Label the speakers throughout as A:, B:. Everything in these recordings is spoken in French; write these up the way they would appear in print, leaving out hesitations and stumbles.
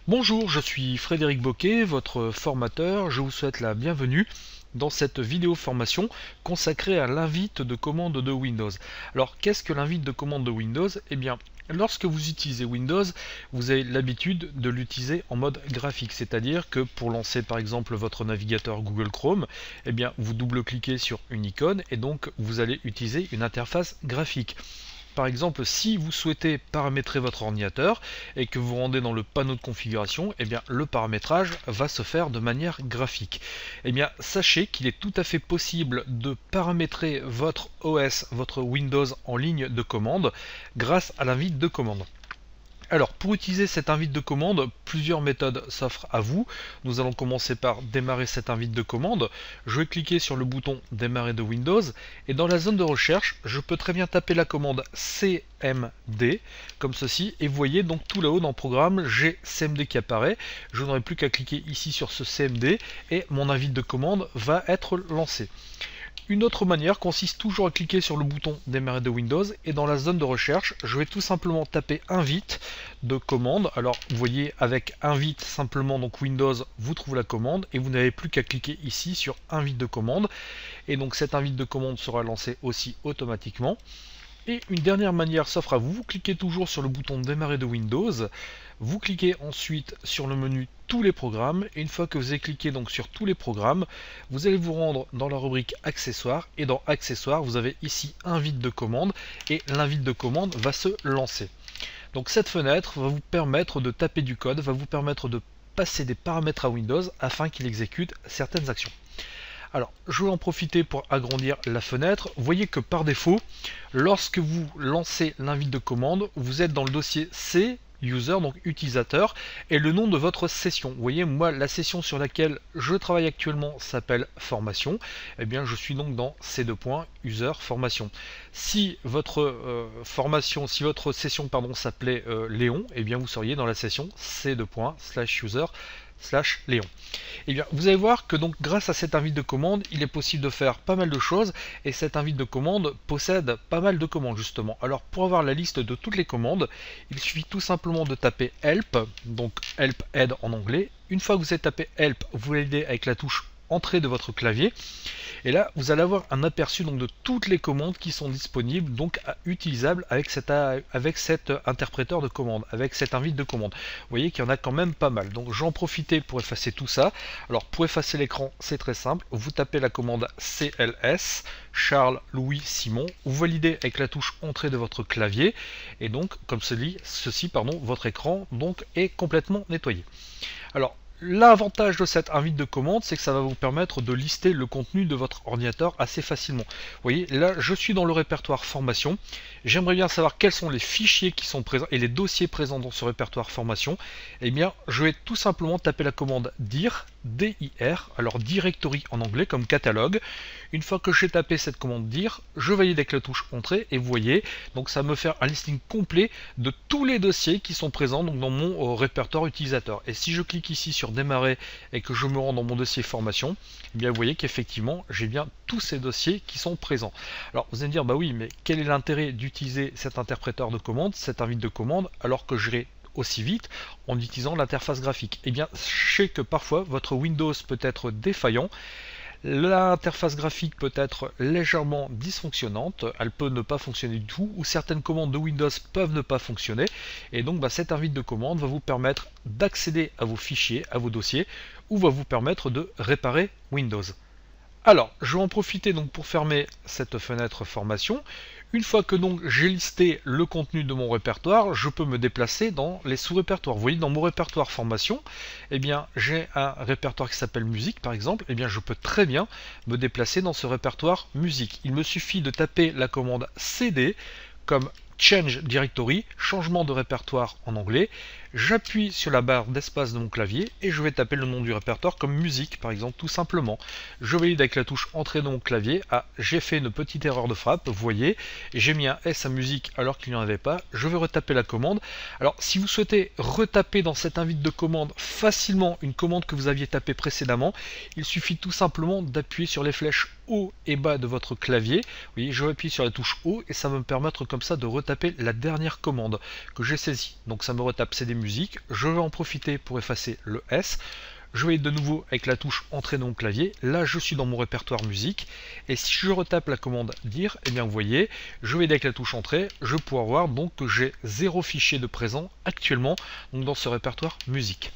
A: Bonjour, je suis Frédéric Boquet, votre formateur. Je vous souhaite la bienvenue dans cette vidéo formation consacrée à l'invite de commande de Windows. Alors, qu'est-ce que l'invite de commande de Windows? Eh bien, lorsque vous utilisez Windows, vous avez l'habitude de l'utiliser en mode graphique, c'est-à-dire que pour lancer par exemple votre navigateur Google Chrome, eh bien, vous double-cliquez sur une icône et donc vous allez utiliser une interface graphique. Par exemple, si vous souhaitez paramétrer votre ordinateur et que vous rendez dans le panneau de configuration, eh bien, le paramétrage va se faire de manière graphique. Eh bien, sachez qu'il est tout à fait possible de paramétrer votre OS, votre Windows en ligne de commande grâce à l'invite de commande. Alors, pour utiliser cette invite de commande, plusieurs méthodes s'offrent à vous. Nous allons commencer par démarrer cette invite de commande. Je vais cliquer sur le bouton démarrer de Windows et dans la zone de recherche, je peux très bien taper la commande CMD comme ceci et vous voyez donc tout là-haut dans le programme, j'ai CMD qui apparaît. Je n'aurai plus qu'à cliquer ici sur ce CMD et mon invite de commande va être lancé. Une autre manière consiste toujours à cliquer sur le bouton démarrer de Windows et dans la zone de recherche, je vais tout simplement taper invite de commande. Alors vous voyez avec invite simplement donc Windows, vous trouvez la commande et vous n'avez plus qu'à cliquer ici sur invite de commande et donc cette invite de commande sera lancée aussi automatiquement. Et une dernière manière s'offre à vous, vous cliquez toujours sur le bouton démarrer de Windows, vous cliquez ensuite sur le menu tous les programmes, et une fois que vous avez cliqué donc sur tous les programmes, vous allez vous rendre dans la rubrique accessoires, et dans accessoires, vous avez ici invite de commande, et l'invite de commande va se lancer. Donc cette fenêtre va vous permettre de taper du code, va vous permettre de passer des paramètres à Windows afin qu'il exécute certaines actions. Alors, je vais en profiter pour agrandir la fenêtre. Vous voyez que par défaut, lorsque vous lancez l'invite de commande, vous êtes dans le dossier C, user, donc utilisateur, et le nom de votre session. Vous voyez, moi, la session sur laquelle je travaille actuellement s'appelle formation. Eh bien, je suis donc dans C2. User formation. Si votre formation, si votre session, pardon, s'appelait Léon, eh bien, vous seriez dans la session C2./user/Léon. Et bien, vous allez voir que donc grâce à cette invite de commande, il est possible de faire pas mal de choses et cette invite de commande possède pas mal de commandes justement. Alors pour avoir la liste de toutes les commandes, il suffit tout simplement de taper help, donc help aide en anglais. Une fois que vous avez tapé help, vous validez avec la touche entrée de votre clavier et là vous allez avoir un aperçu donc de toutes les commandes qui sont disponibles, donc utilisables avec cet interpréteur de commande, avec cette invite de commande. Vous voyez qu'il y en a quand même pas mal, donc j'en profite pour effacer tout ça. Alors pour effacer l'écran, c'est très simple, vous tapez la commande CLS, Charles Louis Simon, vous validez avec la touche entrée de votre clavier et donc comme ceci votre écran donc est complètement nettoyé. Alors l'avantage de cette invite de commande, c'est que ça va vous permettre de lister le contenu de votre ordinateur assez facilement. Vous voyez, là, je suis dans le répertoire formation. J'aimerais bien savoir quels sont les fichiers qui sont présents et les dossiers présents dans ce répertoire formation. Eh bien, je vais tout simplement taper la commande dir, D-I-R, alors directory en anglais comme catalogue. Une fois que j'ai tapé cette commande dir, je valide avec la touche entrée et vous voyez, donc ça me fait un listing complet de tous les dossiers qui sont présents donc dans mon répertoire utilisateur. Et si je clique ici sur démarrer et que je me rends dans mon dossier formation, eh bien vous voyez qu'effectivement j'ai bien tous ces dossiers qui sont présents. Alors vous allez me dire, bah oui, mais quel est l'intérêt d'utiliser cet interpréteur de commande, cette invite de commande, alors que j'irai aussi vite en utilisant l'interface graphique? Eh bien, sachez que parfois votre Windows peut être défaillant. L'interface graphique peut être légèrement dysfonctionnante, elle peut ne pas fonctionner du tout, ou certaines commandes de Windows peuvent ne pas fonctionner, et donc cette invite de commande va vous permettre d'accéder à vos fichiers, à vos dossiers, ou va vous permettre de réparer Windows. Alors, je vais en profiter donc pour fermer cette fenêtre formation. Une fois que donc j'ai listé le contenu de mon répertoire, je peux me déplacer dans les sous-répertoires. Vous voyez, dans mon répertoire formation, eh bien, j'ai un répertoire qui s'appelle musique, par exemple. Eh bien, je peux très bien me déplacer dans ce répertoire musique. Il me suffit de taper la commande CD comme Change Directory, changement de répertoire en anglais. J'appuie sur la barre d'espace de mon clavier et je vais taper le nom du répertoire comme musique par exemple tout simplement. Je valide avec la touche entrée de mon clavier. Ah, j'ai fait une petite erreur de frappe, vous voyez, j'ai mis un S à musique alors qu'il n'y en avait pas. Je vais retaper la commande. Alors si vous souhaitez retaper dans cette invite de commande facilement une commande que vous aviez tapée précédemment, il suffit tout simplement d'appuyer sur les flèches haut et bas de votre clavier. Vous voyez, je vais appuyer sur la touche haut et ça va me permettre comme ça de retaper la dernière commande que j'ai saisie. Donc ça me retape CD musique. Je vais en profiter pour effacer le S. Je vais de nouveau avec la touche entrée dans mon clavier. Là, je suis dans mon répertoire musique. Et si je retape la commande dire, eh bien vous voyez, je vais avec la touche entrée, je vais pouvoir voir donc que j'ai 0 fichier de présent actuellement donc dans ce répertoire musique.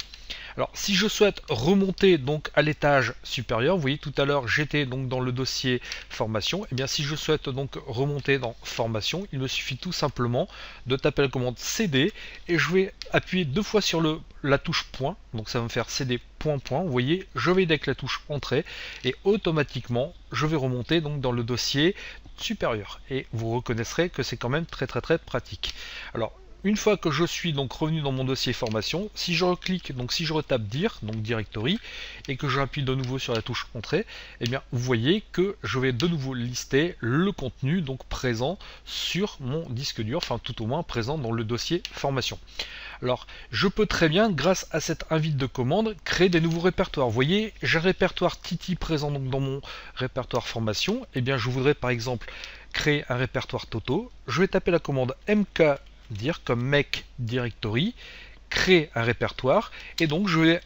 A: Alors, si je souhaite remonter donc à l'étage supérieur, vous voyez tout à l'heure j'étais donc dans le dossier formation, et bien si je souhaite donc remonter dans formation, il me suffit tout simplement de taper la commande CD et je vais appuyer 2 fois sur la touche point, donc ça va me faire CD point point. Vous voyez, je vais avec la touche entrée et automatiquement je vais remonter donc dans le dossier supérieur et vous reconnaîtrez que c'est quand même très pratique. Alors, une fois que je suis donc revenu dans mon dossier formation, si je reclique, donc si je retape dire, donc directory, et que j'appuie de nouveau sur la touche entrée, eh bien vous voyez que je vais de nouveau lister le contenu donc présent sur mon disque dur, enfin tout au moins présent dans le dossier formation. Alors, je peux très bien, grâce à cette invite de commande, créer des nouveaux répertoires. Vous voyez, j'ai un répertoire Titi présent donc dans mon répertoire formation. Eh bien, je voudrais par exemple créer un répertoire Toto. Je vais taper la commande MK dire comme make directory, créer un répertoire, et donc je vais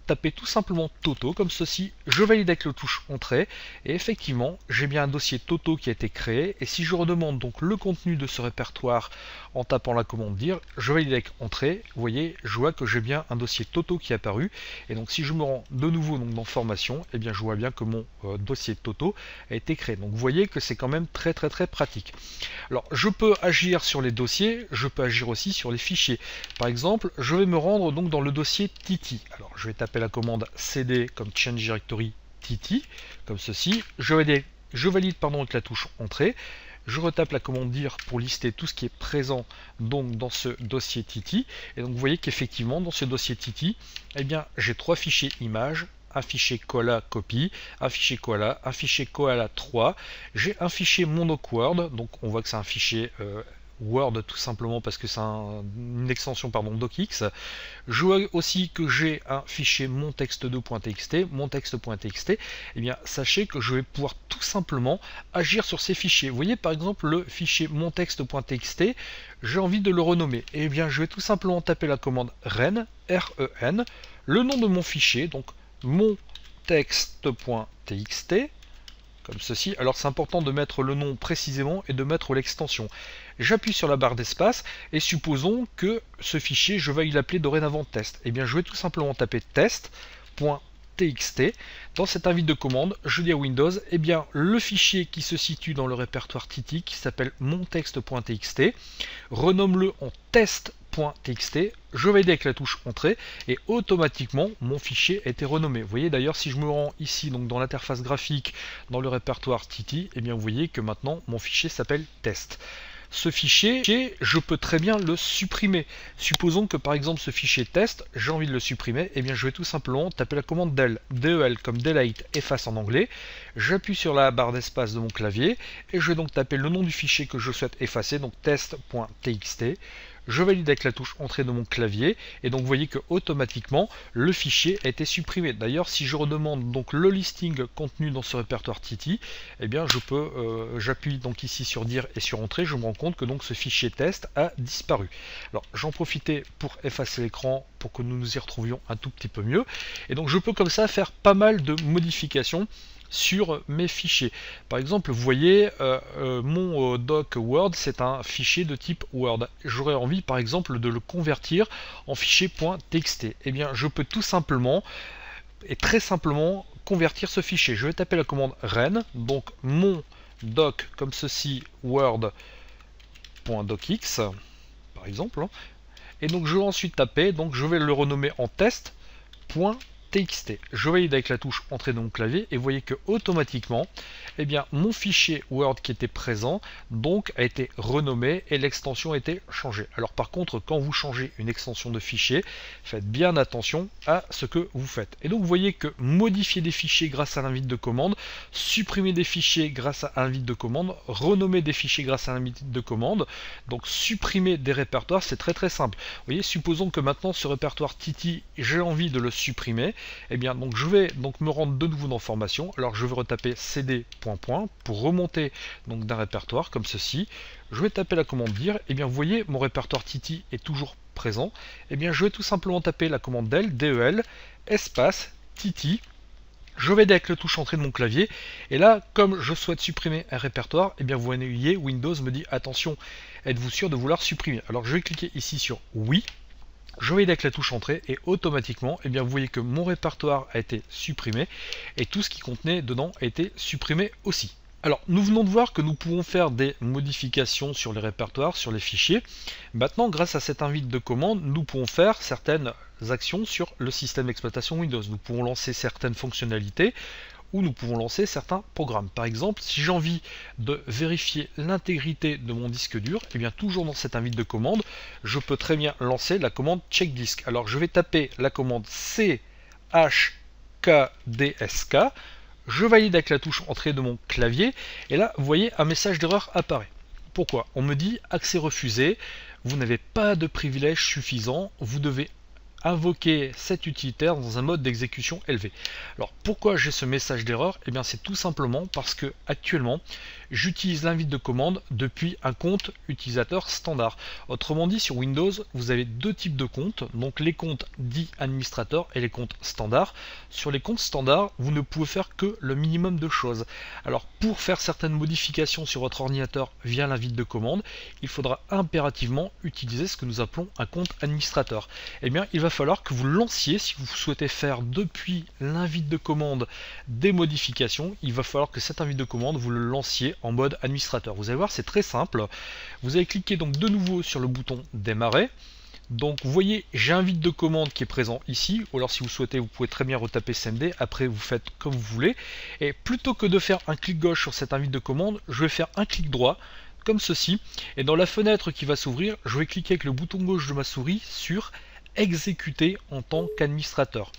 A: taper tout simplement Toto comme ceci, je valide avec la touche entrée, et effectivement j'ai bien un dossier Toto qui a été créé, et si je redemande donc le contenu de ce répertoire en tapant la commande dire, je valide avec entrée, vous voyez, je vois que j'ai bien un dossier Toto qui est apparu, et donc si je me rends de nouveau donc dans formation, et bien je vois bien que mon dossier Toto a été créé. Donc vous voyez que c'est quand même très pratique. Alors je peux agir sur les dossiers, je peux agir aussi sur les fichiers. Par exemple, je vais me rendre donc dans le dossier Titi. Alors je vais taper la commande CD comme change directory Titi, comme ceci. Je valide avec la touche entrée. Je retape la commande dire pour lister tout ce qui est présent donc dans ce dossier Titi. Et donc vous voyez qu'effectivement dans ce dossier Titi, eh bien j'ai 3 fichiers images, un fichier Koala copy, un fichier Koala, un fichier Koala 3, j'ai un fichier MonDocWord, donc on voit que c'est un fichier Word tout simplement parce que c'est une extension docx. Je vois aussi que j'ai un fichier montext2.txt, montext.txt. Et bien sachez que je vais pouvoir tout simplement agir sur ces fichiers. Vous voyez par exemple le fichier montext.txt, j'ai envie de le renommer. Et bien je vais tout simplement taper la commande ren, R-E-N, le nom de mon fichier, donc montext.txt, comme ceci. Alors c'est important de mettre le nom précisément et de mettre l'extension. J'appuie sur la barre d'espace et supposons que ce fichier, je vais l'appeler dorénavant test. Et bien je vais tout simplement taper test.txt. Dans cette invite de commande, je dis à Windows, et bien le fichier qui se situe dans le répertoire Titi, qui s'appelle montext.txt, renomme-le en test.txt, je vais aider avec la touche entrée et automatiquement mon fichier a été renommé. Vous voyez d'ailleurs si je me rends ici donc dans l'interface graphique dans le répertoire Titi, et bien vous voyez que maintenant mon fichier s'appelle test. Ce fichier, je peux très bien le supprimer. Supposons que par exemple ce fichier test, j'ai envie de le supprimer, et bien je vais tout simplement taper la commande del, del comme delete, efface en anglais. J'appuie sur la barre d'espace de mon clavier et je vais donc taper le nom du fichier que je souhaite effacer, donc test.txt. Je valide avec la touche entrée de mon clavier et donc vous voyez que automatiquement le fichier a été supprimé. D'ailleurs si je redemande donc le listing contenu dans ce répertoire Titi, eh bien j'appuie donc ici sur dire et sur entrée, je me rends compte que donc ce fichier test a disparu. Alors j'en profitais pour effacer l'écran pour que nous nous y retrouvions un tout petit peu mieux, et donc je peux comme ça faire pas mal de modifications sur mes fichiers. Par exemple, vous voyez, mon doc Word, c'est un fichier de type Word. J'aurais envie, par exemple, de le convertir en fichier .txt. Eh bien, je peux tout simplement, et très simplement, convertir ce fichier. Je vais taper la commande ren, donc mon doc, comme ceci, word.docx, par exemple. Et donc, je vais ensuite taper, donc je vais le renommer en test.txt. Je valide avec la touche entrée dans mon clavier et vous voyez que automatiquement, eh bien, mon fichier Word qui était présent donc a été renommé et l'extension a été changée. Alors par contre, quand vous changez une extension de fichier, faites bien attention à ce que vous faites. Et donc vous voyez que modifier des fichiers grâce à l'invite de commande, supprimer des fichiers grâce à l'invite de commande, renommer des fichiers grâce à l'invite de commande, donc supprimer des répertoires, c'est très simple. Vous voyez, supposons que maintenant ce répertoire Titi, j'ai envie de le supprimer. Eh bien, donc je vais donc me rendre de nouveau dans formation. Alors je vais retaper cd ... pour remonter donc d'un répertoire comme ceci. Je vais taper la commande dire. Et bien vous voyez mon répertoire Titi est toujours présent, eh bien je vais tout simplement taper la commande del, espace, titi. Je vais aider avec la touche entrée de mon clavier, et là, comme je souhaite supprimer un répertoire, eh bien vous voyez, Windows me dit attention, êtes-vous sûr de vouloir supprimer? Alors je vais cliquer ici sur oui, je vais aider avec la touche entrée, et automatiquement, eh bien vous voyez que mon répertoire a été supprimé, et tout ce qui contenait dedans a été supprimé aussi. Alors, nous venons de voir que nous pouvons faire des modifications sur les répertoires, sur les fichiers. Maintenant, grâce à cette invite de commande, nous pouvons faire certaines actions sur le système d'exploitation Windows. Nous pouvons lancer certaines fonctionnalités ou nous pouvons lancer certains programmes. Par exemple, si j'ai envie de vérifier l'intégrité de mon disque dur, et bien toujours dans cette invite de commande, je peux très bien lancer la commande check disk. Alors, je vais taper la commande chkdsk. Je valide avec la touche entrée de mon clavier, et là, vous voyez, un message d'erreur apparaît. Pourquoi? On me dit accès refusé, vous n'avez pas de privilège suffisant, vous devez invoquer cet utilitaire dans un mode d'exécution élevé. Alors pourquoi j'ai ce message d'erreur? Eh bien c'est tout simplement parce que actuellement j'utilise l'invite de commande depuis un compte utilisateur standard. Autrement dit, sur Windows vous avez deux types de comptes, donc les comptes dits administrateurs et les comptes standards. Sur les comptes standards, vous ne pouvez faire que le minimum de choses. Alors pour faire certaines modifications sur votre ordinateur via l'invite de commande, il faudra impérativement utiliser ce que nous appelons un compte administrateur. Eh bien il va falloir que vous lanciez, si vous souhaitez faire depuis l'invite de commande des modifications, il va falloir que cette invite de commande vous le lanciez en mode administrateur. Vous allez voir, c'est très simple. Vous allez cliquer donc de nouveau sur le bouton démarrer. Donc vous voyez, j'ai un invite de commande qui est présent ici, ou alors si vous souhaitez, vous pouvez très bien retaper CMD, après vous faites comme vous voulez. Et plutôt que de faire un clic gauche sur cette invite de commande, je vais faire un clic droit, comme ceci, et dans la fenêtre qui va s'ouvrir, je vais cliquer avec le bouton gauche de ma souris sur exécuter en tant qu'administrateur.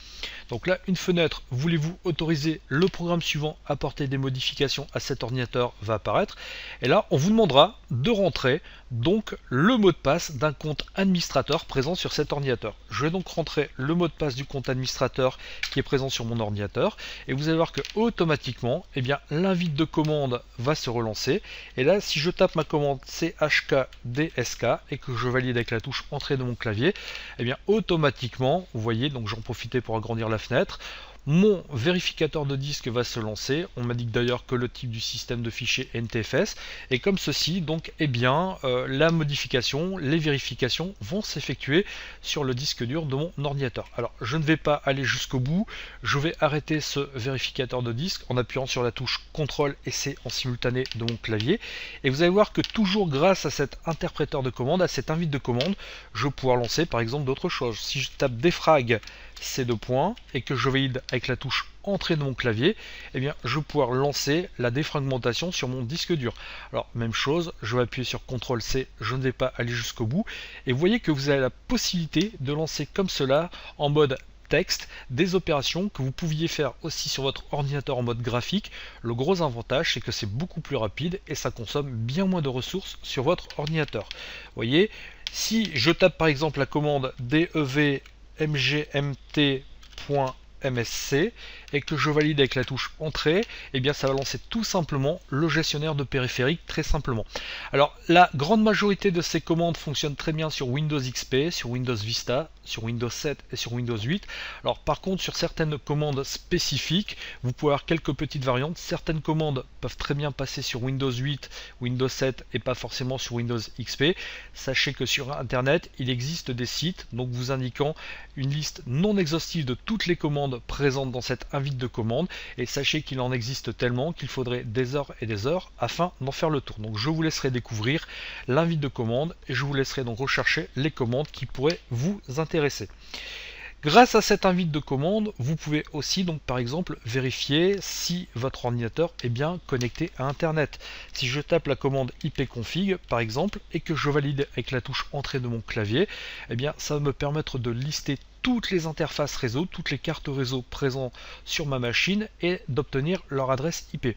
A: Donc là, une fenêtre, voulez-vous autoriser le programme suivant à apporter des modifications à cet ordinateur, va apparaître. Et là, on vous demandera de rentrer donc le mot de passe d'un compte administrateur présent sur cet ordinateur. Je vais donc rentrer le mot de passe du compte administrateur qui est présent sur mon ordinateur. Et vous allez voir que automatiquement, eh bien, l'invite de commande va se relancer. Et là, si je tape ma commande chkdsk et que je valide avec la touche entrée de mon clavier, eh bien, automatiquement, vous voyez, donc j'en profitais pour agrandir la fenêtre, mon vérificateur de disque va se lancer. On m'indique d'ailleurs que le type du système de fichier est NTFS, et comme ceci, donc, eh bien, la modification, les vérifications vont s'effectuer sur le disque dur de mon ordinateur. Alors, je ne vais pas aller jusqu'au bout, je vais arrêter ce vérificateur de disque en appuyant sur la touche CTRL et C en simultané de mon clavier, et vous allez voir que toujours grâce à cet interpréteur de commande, à cette invite de commande, je vais pouvoir lancer par exemple d'autres choses. Si je tape défrag ces deux points et que je valide avec la touche entrée de mon clavier, eh bien je vais pouvoir lancer la défragmentation sur mon disque dur. Alors même chose, je vais appuyer sur CTRL C, je ne vais pas aller jusqu'au bout, et vous voyez que vous avez la possibilité de lancer comme cela en mode texte des opérations que vous pouviez faire aussi sur votre ordinateur en mode graphique. Le gros avantage, c'est que c'est beaucoup plus rapide et ça consomme bien moins de ressources sur votre ordinateur. Vous voyez, si je tape par exemple la commande devmgmt.msc et que je valide avec la touche entrée, et bien ça va lancer tout simplement le gestionnaire de périphériques très simplement. Alors la grande majorité de ces commandes fonctionnent très bien sur Windows XP, sur Windows Vista, sur Windows 7 et sur Windows 8. Alors par contre, sur certaines commandes spécifiques, vous pouvez avoir quelques petites variantes. Certaines commandes peuvent très bien passer sur Windows 8, Windows 7 et pas forcément sur Windows XP. Sachez que sur Internet, il existe des sites donc vous indiquant une liste non exhaustive de toutes les commandes présentes dans cette invite de commande, et sachez qu'il en existe tellement qu'il faudrait des heures et des heures afin d'en faire le tour. Donc je vous laisserai découvrir l'invite de commande et je vous laisserai donc rechercher les commandes qui pourraient vous intéresser. Grâce à cette invite de commande, vous pouvez aussi donc par exemple vérifier si votre ordinateur est bien connecté à Internet. Si je tape la commande ipconfig par exemple et que je valide avec la touche entrée de mon clavier, eh bien ça va me permettre de lister toutes les interfaces réseau, toutes les cartes réseau présentes sur ma machine et d'obtenir leur adresse IP.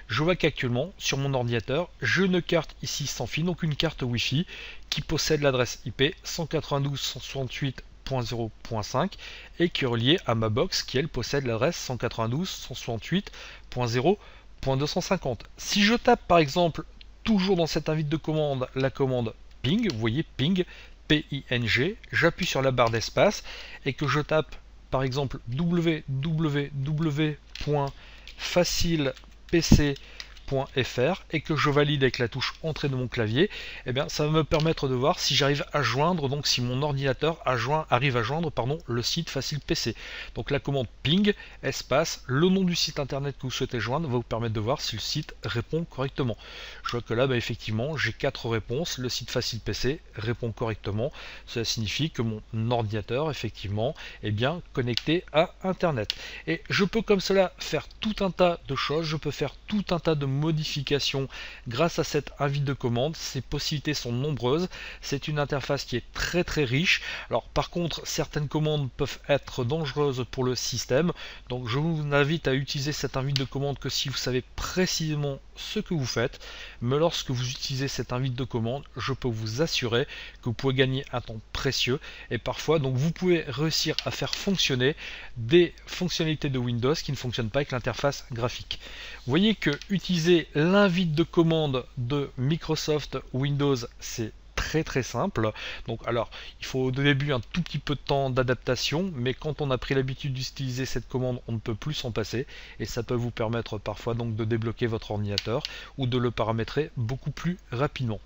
A: Je vois qu'actuellement sur mon ordinateur, j'ai une carte ici sans fil, donc une carte Wi-Fi qui possède l'adresse IP 192.168.0.5 et qui est reliée à ma box qui elle possède l'adresse 192.168.0.250. Si je tape par exemple toujours dans cette invite de commande la commande ping, vous voyez ping PING, j'appuie sur la barre d'espace et que je tape par exemple www.facilepc.fr et que je valide avec la touche entrée de mon clavier, eh bien ça va me permettre de voir si j'arrive à joindre, donc si mon ordinateur arrive à joindre le site Facile PC. Donc la commande ping espace le nom du site internet que vous souhaitez joindre va vous permettre de voir si le site répond correctement. Je vois que là effectivement j'ai 4 réponses, le site Facile PC répond correctement, cela signifie que mon ordinateur effectivement est bien connecté à internet. Et je peux comme cela faire tout un tas de choses, je peux faire tout un tas de modifications grâce à cette invite de commande. Ces possibilités sont nombreuses, c'est une interface qui est très riche. Alors par contre certaines commandes peuvent être dangereuses pour le système, donc je vous invite à utiliser cette invite de commande que si vous savez précisément ce que vous faites, mais lorsque vous utilisez cette invite de commande, je peux vous assurer que vous pouvez gagner un temps précieux et parfois donc vous pouvez réussir à faire fonctionner des fonctionnalités de Windows qui ne fonctionnent pas avec l'interface graphique. Vous voyez que utiliser l'invite de commande de Microsoft Windows, c'est très simple. Donc alors il faut au début un tout petit peu de temps d'adaptation, mais quand on a pris l'habitude d'utiliser cette commande, on ne peut plus s'en passer et ça peut vous permettre parfois donc de débloquer votre ordinateur ou de le paramétrer beaucoup plus rapidement.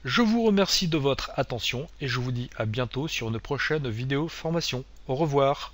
A: Je vous remercie de votre attention et je vous dis à bientôt sur une prochaine vidéo formation. Au revoir.